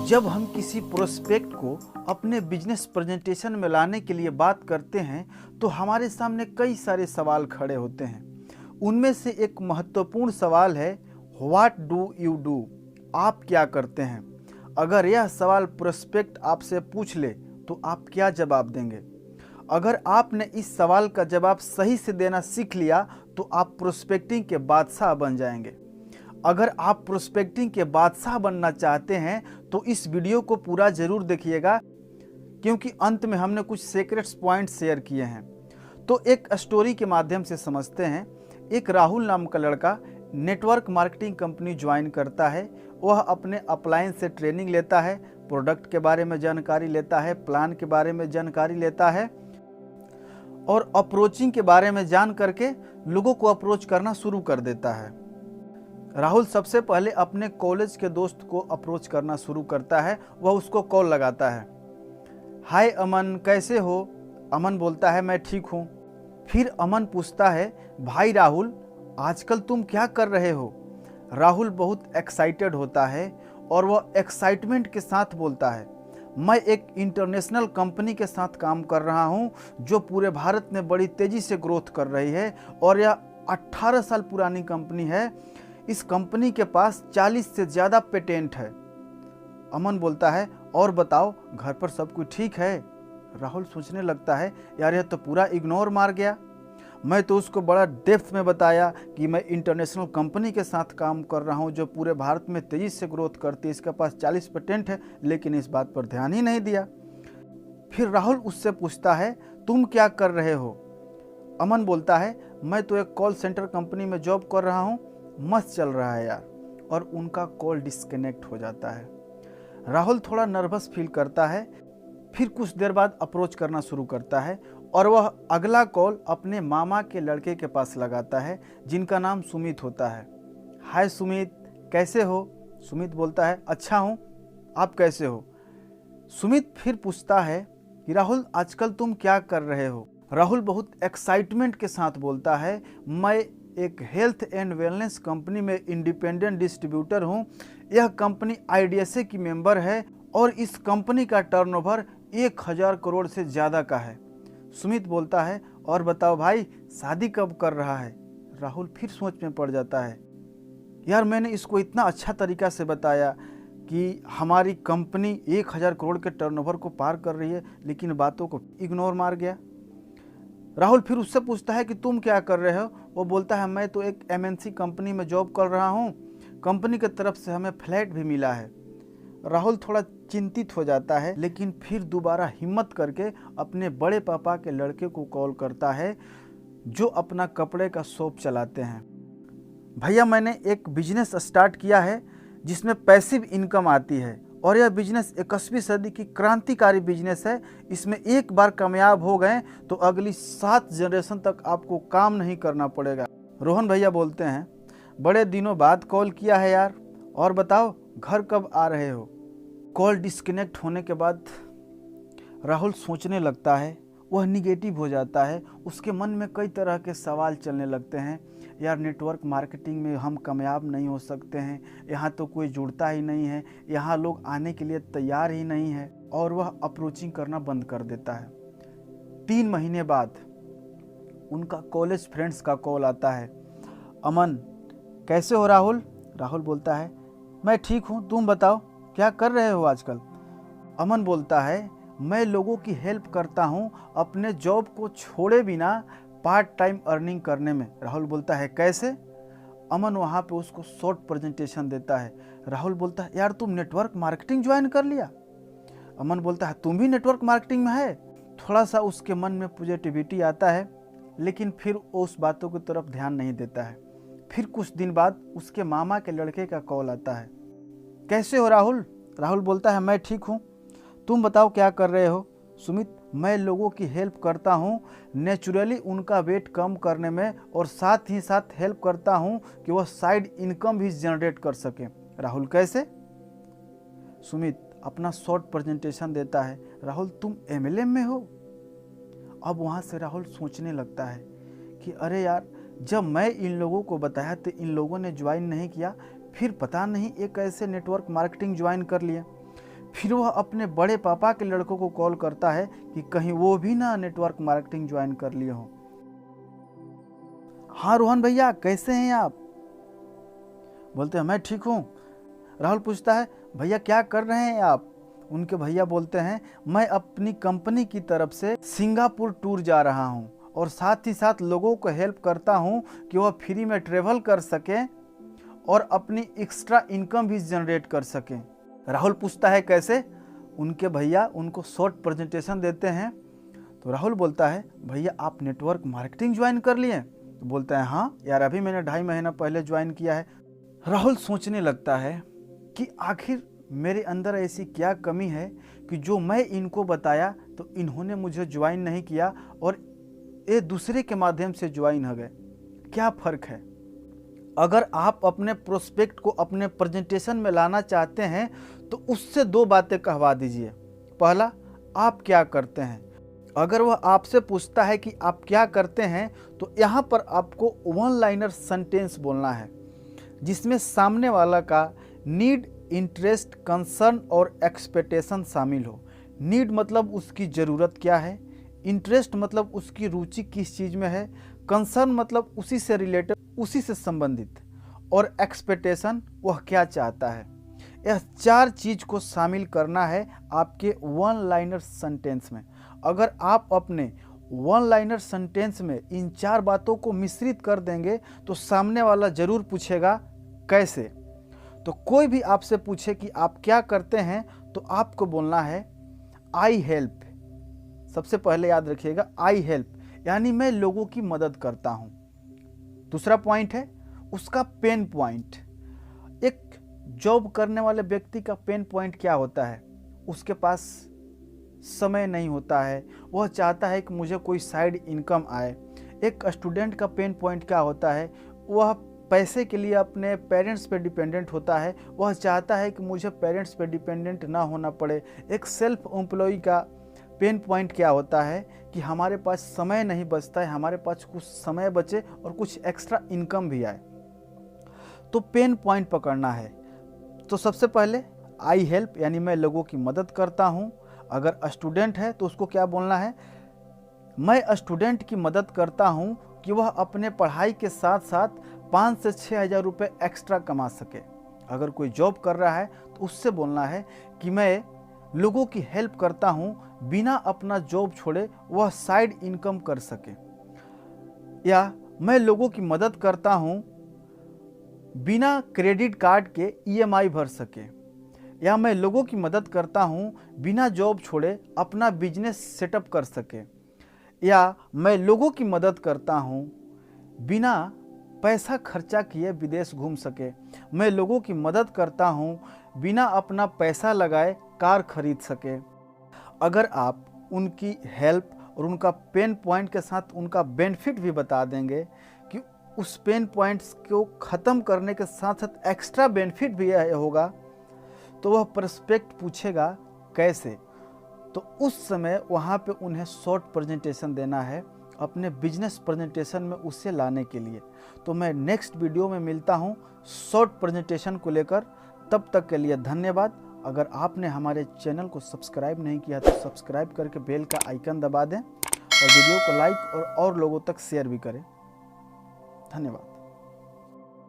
जब हम किसी प्रोस्पेक्ट को अपने बिजनेस प्रेजेंटेशन में लाने के लिए बात करते हैं तो हमारे सामने कई सारे सवाल खड़े होते हैं। उनमें से एक महत्वपूर्ण सवाल है, व्हाट डू यू डू? आप क्या करते हैं? अगर यह सवाल प्रोस्पेक्ट आपसे पूछ ले तो आप क्या जवाब देंगे? अगर आपने इस सवाल का जवाब सही से देना सीख लिया तो आप प्रोस्पेक्टिंग के बादशाह बन जाएंगे। अगर आप प्रोस्पेक्टिंग के बादशाह बनना चाहते हैं तो इस वीडियो को पूरा जरूर देखिएगा, क्योंकि अंत में हमने कुछ सीक्रेट्स पॉइंट शेयर किए हैं। तो एक स्टोरी के माध्यम से समझते हैं। एक राहुल नाम का लड़का नेटवर्क मार्केटिंग कंपनी ज्वाइन करता है। वह अपने अपलाइन से ट्रेनिंग लेता है, प्रोडक्ट के बारे में जानकारी लेता है, प्लान के बारे में जानकारी लेता है और अप्रोचिंग के बारे में जान करके लोगों को अप्रोच करना शुरू कर देता है। राहुल सबसे पहले अपने कॉलेज के दोस्त को अप्रोच करना शुरू करता है। वह उसको कॉल लगाता है। हाय अमन, कैसे हो? अमन बोलता है, मैं ठीक हूँ। फिर अमन पूछता है, भाई राहुल, आजकल तुम क्या कर रहे हो? राहुल बहुत एक्साइटेड होता है और वह एक्साइटमेंट के साथ बोलता है, मैं एक इंटरनेशनल कंपनी के साथ काम कर रहा हूँ जो पूरे भारत में बड़ी तेज़ी से ग्रोथ कर रही है और यह 18 साल पुरानी कंपनी है। इस कंपनी के पास 40 से ज़्यादा पेटेंट है। अमन बोलता है, और बताओ, घर पर सब कुछ ठीक है? राहुल सोचने लगता है, यार यह तो पूरा इग्नोर मार गया। मैं तो उसको बड़ा डेप्थ में बताया कि मैं इंटरनेशनल कंपनी के साथ काम कर रहा हूं जो पूरे भारत में तेज़ी से ग्रोथ करती है, इसके पास 40 पेटेंट है, लेकिन इस बात पर ध्यान ही नहीं दिया। फिर राहुल उससे पूछता है, तुम क्या कर रहे हो? अमन बोलता है, मैं तो एक कॉल सेंटर कंपनी में जॉब कर रहा हूँ, मस्त चल रहा है यार। और उनका कॉल डिस्कनेक्ट हो जाता है। राहुल थोड़ा नर्वस फील करता है। फिर कुछ देर बाद अप्रोच करना शुरू करता है और वह अगला कॉल अपने मामा के लड़के के पास लगाता है जिनका नाम सुमित होता है। हाय सुमित, कैसे हो? सुमित बोलता है, अच्छा हूँ, आप कैसे हो? सुमित फिर पूछता है कि राहुल, आजकल तुम क्या कर रहे हो? राहुल बहुत एक्साइटमेंट के साथ बोलता है, मैं एक हेल्थ एंड वेलनेस कंपनी में इंडिपेंडेंट डिस्ट्रीब्यूटर हूं। यह कंपनी आईडीएसए की मेंबर है और इस कंपनी का टर्नओवर 1000 करोड़ से ज़्यादा का है। सुमित बोलता है, और बताओ भाई, शादी कब कर रहा है? राहुल फिर सोच में पड़ जाता है, यार मैंने इसको इतना अच्छा तरीका से बताया कि हमारी कंपनी 1000 करोड़ के टर्नओवर को पार कर रही है, लेकिन बातों को इग्नोर मार गया। राहुल फिर उससे पूछता है कि तुम क्या कर रहे हो? वो बोलता है, मैं तो एक एमएनसी कंपनी में जॉब कर रहा हूँ, कंपनी की तरफ से हमें फ्लैट भी मिला है। राहुल थोड़ा चिंतित हो जाता है, लेकिन फिर दोबारा हिम्मत करके अपने बड़े पापा के लड़के को कॉल करता है जो अपना कपड़े का शॉप चलाते हैं। भैया, मैंने एक बिजनेस स्टार्ट किया है जिसमें पैसिव इनकम आती है और यह बिजनेस 21वीं सदी की क्रांतिकारी बिजनेस है। इसमें एक बार कामयाब हो गए तो अगली 7 जनरेशन तक आपको काम नहीं करना पड़ेगा। रोहन भैया बोलते हैं, बड़े दिनों बाद कॉल किया है यार, और बताओ घर कब आ रहे हो? कॉल डिस्कनेक्ट होने के बाद राहुल सोचने लगता है, वह निगेटिव हो जाता है। उसके मन में कई तरह के सवाल चलने लगते हैं, यार नेटवर्क मार्केटिंग में हम कामयाब नहीं हो सकते हैं, यहाँ तो कोई जुड़ता ही नहीं है, यहाँ लोग आने के लिए तैयार ही नहीं है, और वह अप्रोचिंग करना बंद कर देता है। 3 महीने बाद उनका कॉलेज फ्रेंड्स का कॉल आता है। अमन, कैसे हो राहुल? राहुल बोलता है, मैं ठीक हूँ, तुम बताओ क्या कर रहे हो आजकल? अमन बोलता है, मैं लोगों की हेल्प करता हूँ अपने जॉब को छोड़े बिना पार्ट टाइम अर्निंग करने में। राहुल बोलता है, कैसे? अमन वहाँ पे उसको शॉर्ट प्रेजेंटेशन देता है। राहुल बोलता है, यार तुम नेटवर्क मार्केटिंग ज्वाइन कर लिया? अमन बोलता है, तुम भी नेटवर्क मार्केटिंग में है? थोड़ा सा उसके मन में पॉजिटिविटी आता है, लेकिन फिर वो उस बातों की तरफ ध्यान नहीं देता है। फिर कुछ दिन बाद उसके मामा के लड़के का कॉल आता है। कैसे हो राहुल? राहुल बोलता है, मैं ठीक हूँ, तुम बताओ क्या कर रहे हो? सुमित, मैं लोगों की हेल्प करता हूँ नेचुरली उनका वेट कम करने में, और साथ ही साथ हेल्प करता हूँ कि वह साइड इनकम भी जनरेट कर सके। राहुल, कैसे? सुमित अपना शॉर्ट प्रेजेंटेशन देता है। राहुल, तुम एमएलएम में हो? अब वहाँ से राहुल सोचने लगता है कि अरे यार, जब मैं इन लोगों को बताया तो इन लोगों ने ज्वाइन नहीं किया, फिर पता नहीं एक ऐसे नेटवर्क मार्केटिंग ज्वाइन कर लिया। फिर वह अपने बड़े पापा के लड़कों को कॉल करता है कि कहीं वो भी ना नेटवर्क मार्केटिंग ज्वाइन कर लिए हो। हाँ रोहन भैया, कैसे हैं आप? बोलते हैं मैं ठीक हूँ। राहुल पूछता है भैया क्या कर रहे हैं आप? उनके भैया बोलते हैं मैं अपनी कंपनी की तरफ से सिंगापुर टूर जा रहा हूँ और साथ ही साथ लोगों को हेल्प करता हूँ कि वह फ्री में ट्रेवल कर सकें और अपनी एक्स्ट्रा इनकम भी जनरेट कर सकें। राहुल पूछता है कैसे? उनके भैया उनको शॉर्ट प्रेजेंटेशन देते हैं। तो राहुल बोलता है भैया आप नेटवर्क मार्केटिंग ज्वाइन कर लिए? तो बोलते हैं हाँ यार, अभी मैंने 2.5 महीना पहले ज्वाइन किया है। राहुल सोचने लगता है कि आखिर मेरे अंदर ऐसी क्या कमी है कि जो मैं इनको बताया तो इन्होंने मुझे ज्वाइन नहीं किया और ये दूसरे के माध्यम से ज्वाइन हो गए। क्या फ़र्क है? अगर आप अपने प्रोस्पेक्ट को अपने प्रेजेंटेशन में लाना चाहते हैं तो उससे 2 बातें कहवा दीजिए। पहला, आप क्या करते हैं। अगर वह आपसे पूछता है कि आप क्या करते हैं तो यहाँ पर आपको 1 लाइनर सेंटेंस बोलना है जिसमें सामने वाला का नीड, इंटरेस्ट, कंसर्न और एक्सपेक्टेशन शामिल हो। नीड मतलब उसकी ज़रूरत क्या है, इंटरेस्ट मतलब उसकी रुचि किस चीज़ में है, कंसर्न मतलब उसी से रिलेटेड, उसी से संबंधित, और एक्सपेक्टेशन वह क्या चाहता है। यह 4 चीज़ को शामिल करना है आपके 1 लाइनर सेंटेंस में। अगर आप अपने 1 लाइनर सेंटेंस में इन 4 बातों को मिश्रित कर देंगे तो सामने वाला ज़रूर पूछेगा कैसे। तो कोई भी आपसे पूछे कि आप क्या करते हैं तो आपको बोलना है आई हेल्प। सबसे पहले याद रखिएगा आई हेल्प, यानी मैं लोगों की मदद करता हूँ। दूसरा पॉइंट है उसका पेन पॉइंट। एक जॉब करने वाले व्यक्ति का पेन पॉइंट क्या होता है? उसके पास समय नहीं होता है, वह चाहता है कि मुझे कोई साइड इनकम आए। एक स्टूडेंट का पेन पॉइंट क्या होता है? वह पैसे के लिए अपने पेरेंट्स पे डिपेंडेंट होता है, वह चाहता है कि मुझे पेरेंट्स पे डिपेंडेंट ना होना पड़े। एक सेल्फ एम्प्लॉय का पेन पॉइंट क्या होता है कि हमारे पास समय नहीं बचता है, हमारे पास कुछ समय बचे और कुछ एक्स्ट्रा इनकम भी आए। तो पेन पॉइंट पकड़ना है। तो सबसे पहले आई हेल्प, यानी मैं लोगों की मदद करता हूँ। अगर स्टूडेंट है तो उसको क्या बोलना है? मैं स्टूडेंट की मदद करता हूँ कि वह अपने पढ़ाई के साथ साथ 5 से 6 हज़ार रुपये एक्स्ट्रा कमा सके। अगर कोई जॉब कर रहा है तो उससे बोलना है कि मैं लोगों की हेल्प करता हूँ, बिना अपना जॉब छोड़े वह साइड इनकम कर सके। या मैं लोगों की मदद करता हूँ बिना क्रेडिट कार्ड के EMI भर सके। या मैं लोगों की मदद करता हूँ बिना जॉब छोड़े अपना बिजनेस सेटअप कर सके। या मैं लोगों की मदद करता हूँ बिना पैसा खर्चा किए विदेश घूम सके। मैं लोगों की मदद करता हूँ बिना अपना पैसा लगाए कार खरीद सके। अगर आप उनकी हेल्प और उनका पेन पॉइंट के साथ उनका बेनिफिट भी बता देंगे कि उस पेन पॉइंट्स को ख़त्म करने के साथ साथ एक्स्ट्रा बेनिफिट भी होगा, तो वह प्रोस्पेक्ट पूछेगा कैसे। तो उस समय वहाँ पे उन्हें शॉर्ट प्रेजेंटेशन देना है अपने बिजनेस प्रेजेंटेशन में उसे लाने के लिए। तो मैं नेक्स्ट वीडियो में मिलता हूँ शॉर्ट प्रेजेंटेशन को लेकर। तब तक के लिए धन्यवाद। अगर आपने हमारे चैनल को सब्सक्राइब नहीं किया तो सब्सक्राइब करके बेल का आइकन दबा दें और वीडियो को लाइक और लोगों तक शेयर भी करें। धन्यवाद।